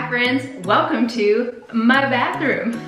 Hi friends, welcome to my bathroom.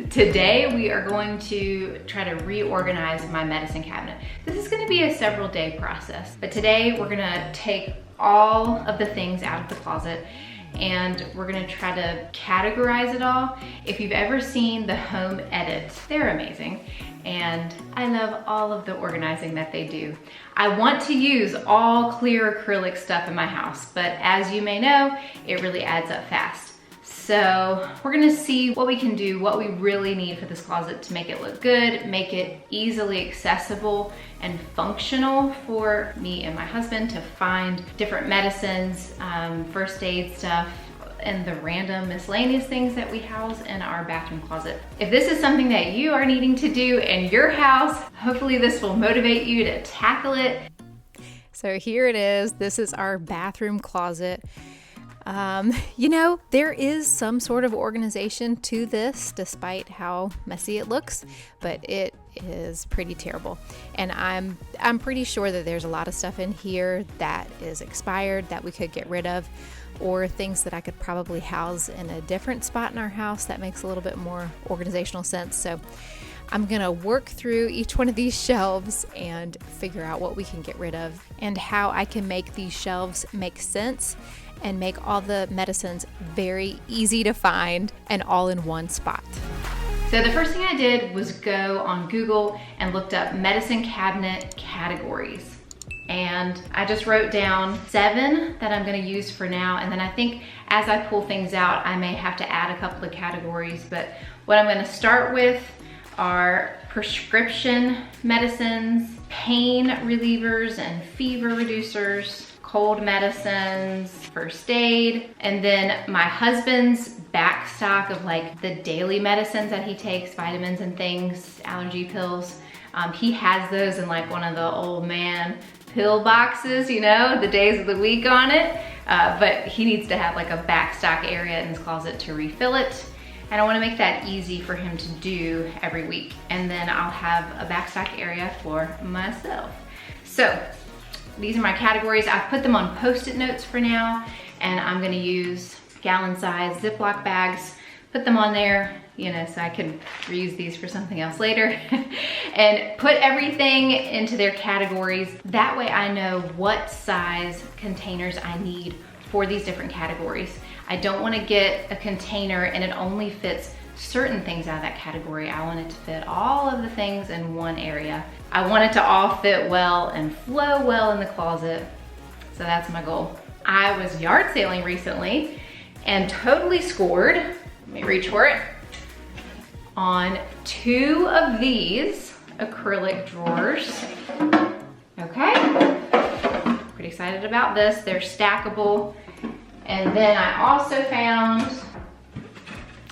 Today we are going to try to reorganize my medicine cabinet. This is gonna be a several day process, but today we're gonna take all of the things out of the closet and we're gonna try to categorize it all. If you've ever seen the home edits, they're amazing. And I love all of the organizing that they do. I want to use all clear acrylic stuff in my house, but as you may know, it really adds up fast. So we're gonna see what we can do, what we really need for this closet to make it look good, make it easily accessible and functional for me and my husband to find different medicines, first aid stuff, and the random miscellaneous things that we house in our bathroom closet. If this is something that you are needing to do in your house, hopefully this will motivate you to tackle it. So here it is. This is our bathroom closet. You know, there is some sort of organization to this, despite how messy it looks, but it is pretty terrible. And I'm pretty sure that there's a lot of stuff in here that is expired that we could get rid of, or things that I could probably house in a different spot in our house that makes a little bit more organizational sense. So I'm gonna work through each one of these shelves and figure out what we can get rid of and how I can make these shelves make sense and make all the medicines very easy to find and all in one spot. So the first thing I did was go on Google and looked up medicine cabinet categories. And I just wrote down 7 that I'm gonna use for now. And then I think as I pull things out, I may have to add a couple of categories. But what I'm gonna start with are prescription medicines, pain relievers and fever reducers, cold medicines, first aid, and then my husband's backstock of like the daily medicines that he takes, vitamins and things, allergy pills. He has those in like one of the old man pill boxes, you know, the days of the week on it. But he needs to have like a backstock area in his closet to refill it. And I wanna make that easy for him to do every week. And then I'll have a backstock area for myself. So these are my categories. I've put them on Post-it notes for now, and I'm gonna use gallon size Ziploc bags, put them on there, you know, so I can reuse these for something else later, and put everything into their categories. That way I know what size containers I need for these different categories. I don't wanna get a container and it only fits certain things out of that category. I want it to fit all of the things in one area. I want it to all fit well and flow well in the closet. So that's my goal. I was yard sailing recently and totally scored, let me reach for it, on 2 of these acrylic drawers. Okay, pretty excited about this. They're stackable. And then I also found,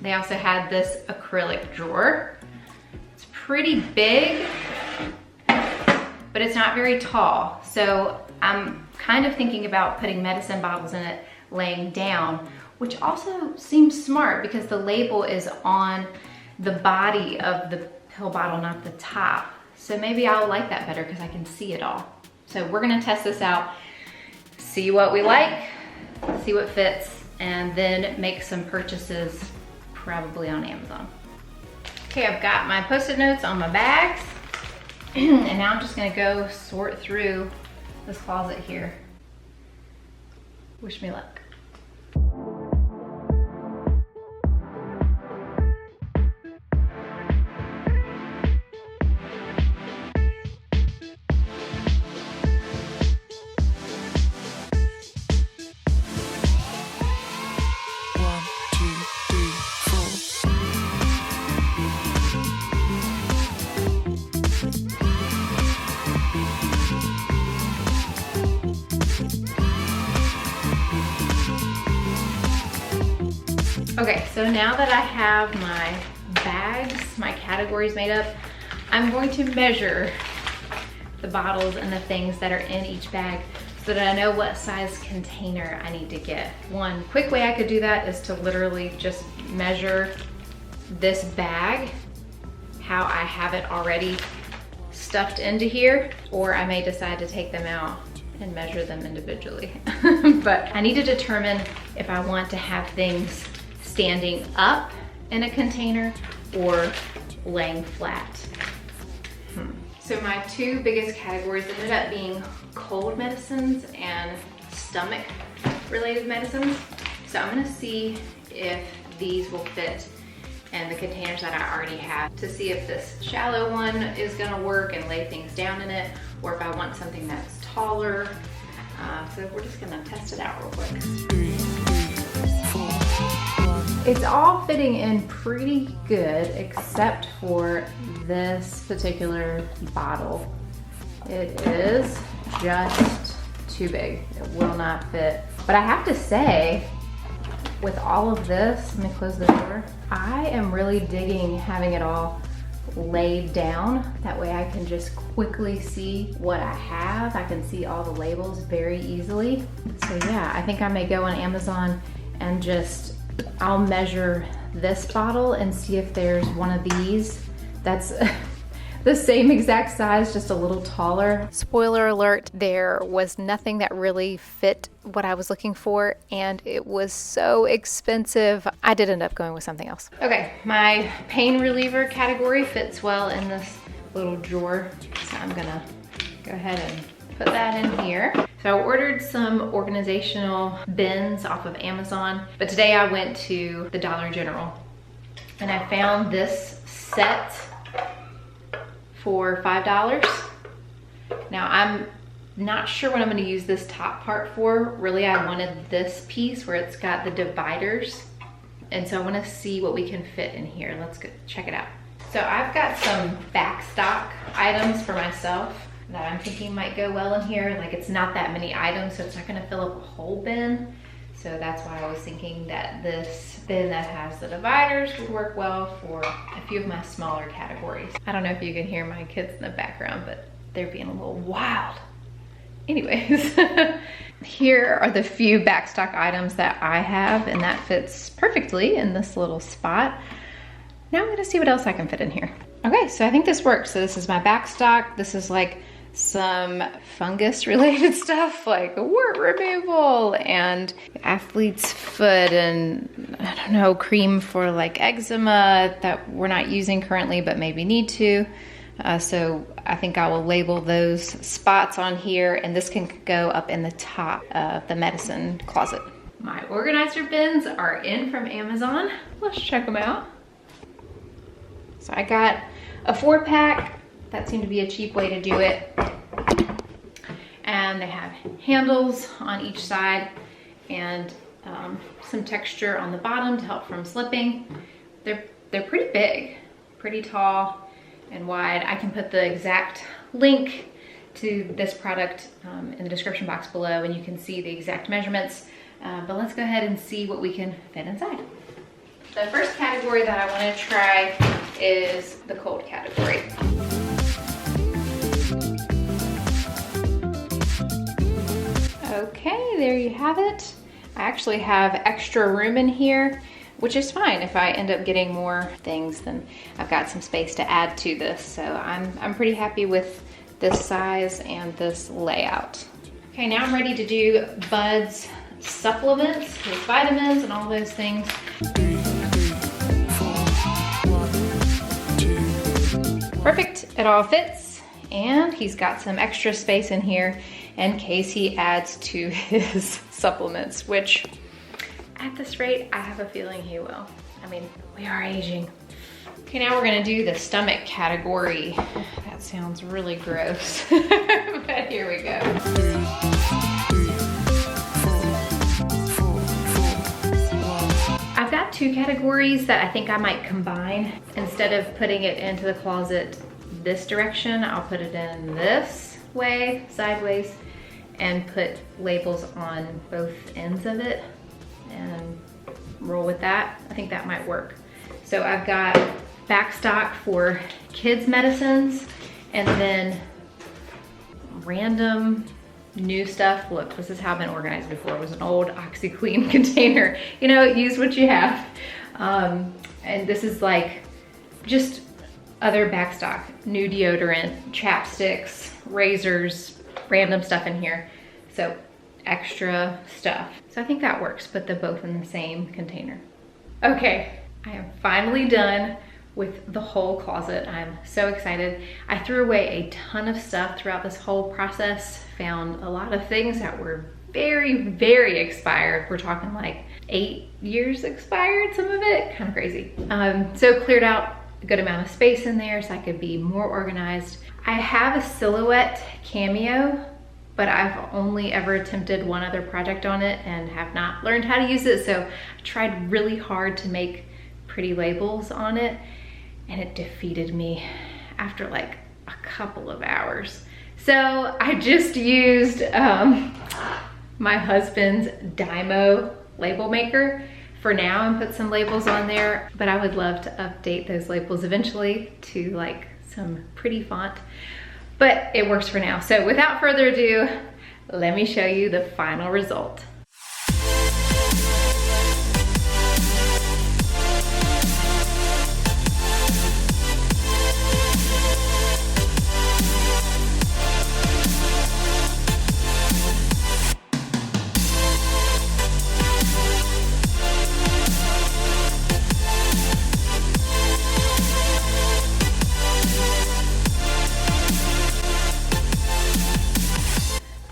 they also had this acrylic drawer. It's pretty big, but it's not very tall. So I'm kind of thinking about putting medicine bottles in it laying down, which also seems smart because the label is on the body of the pill bottle, not the top. So maybe I'll like that better because I can see it all. So we're gonna test this out, see what we like, see what fits, and then make some purchases probably on Amazon. Okay, I've got my Post-it notes on my bags, and now I'm just gonna go sort through this closet here. Wish me luck. Okay, so now that I have my bags, my categories made up, I'm going to measure the bottles and the things that are in each bag so that I know what size container I need to get. One quick way I could do that is to literally just measure this bag, how I have it already stuffed into here, or I may decide to take them out and measure them individually. But I need to determine if I want to have things standing up in a container or laying flat. So my two biggest categories ended up being cold medicines and stomach related medicines. So I'm gonna see if these will fit in the containers that I already have, to see if this shallow one is gonna work and lay things down in it, or if I want something that's taller. So we're just gonna test it out real quick. It's all fitting in pretty good, except for this particular bottle. It is just too big. It will not fit. But I have to say, with all of this, let me close the door, I am really digging having it all laid down. That way I can just quickly see what I have. I can see all the labels very easily. So yeah, I think I may go on Amazon and just, I'll measure this bottle and see if there's one of these that's the same exact size, just a little taller. Spoiler alert, there was nothing that really fit what I was looking for, and it was so expensive. I did end up going with something else. Okay, my pain reliever category fits well in this little drawer, so I'm gonna go ahead and put that in here. So I ordered some organizational bins off of Amazon, but today I went to the Dollar General and I found this set for $5. Now I'm not sure what I'm gonna use this top part for. Really, I wanted this piece where it's got the dividers. And so I wanna see what we can fit in here. Let's go check it out. So I've got some Backstock items for myself that I'm thinking might go well in here. Like, it's not that many items, so it's not gonna fill up a whole bin. So that's why I was thinking that this bin that has the dividers would work well for a few of my smaller categories. I don't know if you can hear my kids in the background, but they're being a little wild. Anyways, here are the few Backstock items that I have, and that fits perfectly in this little spot. Now I'm gonna see what else I can fit in here. Okay, so I think this works. So this is my Backstock. This is like some fungus related stuff like wart removal and athlete's foot and I don't know, cream for like eczema that we're not using currently but maybe need to. So I think I will label those spots on here, and this can go up in the top of the medicine closet. My organizer bins are in from Amazon. Let's check them out. So I got a 4-pack. That seemed to be a cheap way to do it. And they have handles on each side and some texture on the bottom to help from slipping. They're pretty big, pretty tall and wide. I can put the exact link to this product in the description box below, and you can see the exact measurements. But let's go ahead and see what we can fit inside. The first category that I want to try is the cold category. Okay, there you have it. I actually have extra room in here, which is fine. If I end up getting more things, then I've got some space to add to this. So I'm pretty happy with this size and this layout. Okay, now I'm ready to do Bud's supplements, his vitamins and all those things. Perfect, it all fits, and he's got some extra space in here in case he adds to his supplements, which at this rate, I have a feeling he will. I mean, we are aging. Okay, now we're gonna do the stomach category. That sounds really gross, but here we go. I've got two categories that I think I might combine. Instead of putting it into the closet this direction, I'll put it in this way, sideways, and put labels on both ends of it and roll with that. I think that might work. So I've got Backstock for kids' medicines, and then random new stuff. Look, this is how I've been organized before. It was an old OxyClean container. You know, use what you have. And this is like just other Backstock, new deodorant, chapsticks, razors, random stuff in here. So extra stuff. So I think that works, put them both in the same container. Okay, I am finally done with the whole closet. I'm so excited. I threw away a ton of stuff throughout this whole process, found a lot of things that were very, very expired. We're talking like 8 years expired, some of it, kind of crazy. So cleared out a good amount of space in there so I could be more organized. I have a silhouette cameo, but I've only ever attempted one other project on it and have not learned how to use it. So I tried really hard to make pretty labels on it, and it defeated me after like a couple of hours. So I just used my husband's Dymo label maker for now and put some labels on there, but I would love to update those labels eventually to like some pretty font, but it works for now. So without further ado, let me show you the final result.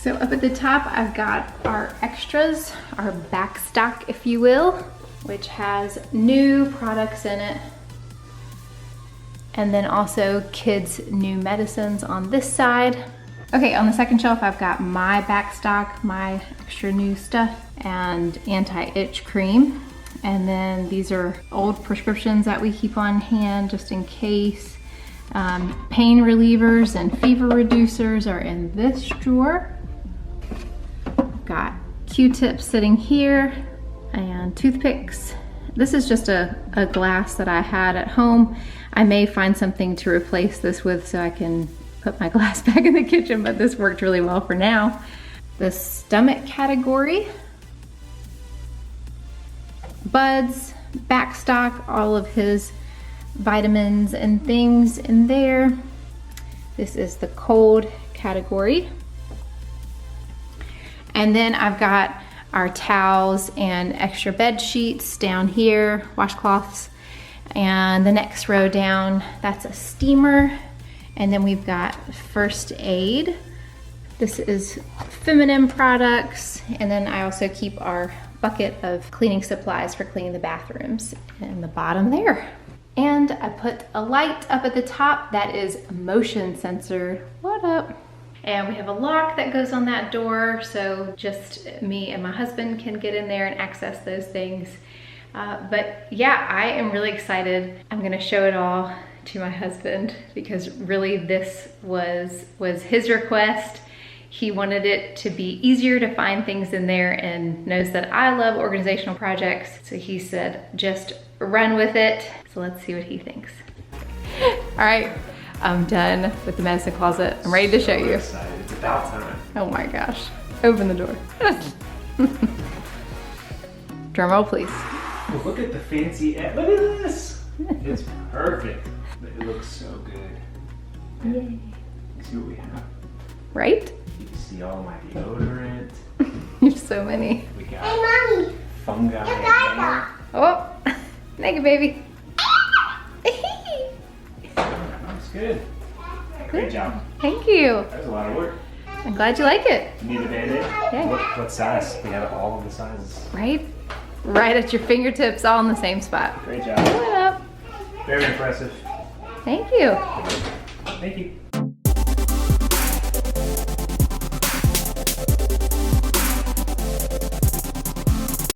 So up at the top, I've got our extras, our Backstock, if you will, which has new products in it. And then also kids' new medicines on this side. Okay, on the second shelf, I've got my Backstock, my extra new stuff, and anti-itch cream. And then these are old prescriptions that we keep on hand just in case. Pain relievers and fever reducers are in this drawer. Got Q-tips sitting here and toothpicks. This is just a glass that I had at home. I may find something to replace this with so I can put my glass back in the kitchen, but this worked really well for now. The stomach category. Bud's Backstock, all of his vitamins and things in there. This is the cold category. And then I've got our towels and extra bed sheets down here, washcloths. And the next row down, that's a steamer. And then we've got first aid. This is feminine products. And then I also keep our bucket of cleaning supplies for cleaning the bathrooms in the bottom there. And I put a light up at the top that is motion sensor. What up? And we have a lock that goes on that door, so just me and my husband can get in there and access those things. But yeah, I am really excited. I'm gonna show it all to my husband because really this was his request. He wanted it to be easier to find things in there and knows that I love organizational projects. So he said, just run with it. So let's see what he thinks. All right. I'm done with the medicine closet. I'm ready to show you. Excited. It's about time. Oh my gosh. Open the door. Drum roll, please. Well, look at the fancy, look at this. It's perfect. It looks so good. Yay. Let's see what we have. Right? You can see all my deodorant. There's so many. We got Hey, Mommy. fungi in Your there. diaper. Oh, naked baby. That's good. Great job. Thank you. That was a lot of work. I'm glad you like it. You need a Band-Aid? Yeah. What size? We have all of the sizes. Right? Right at your fingertips, all in the same spot. Great job. What up? Very impressive. Thank you. Thank you.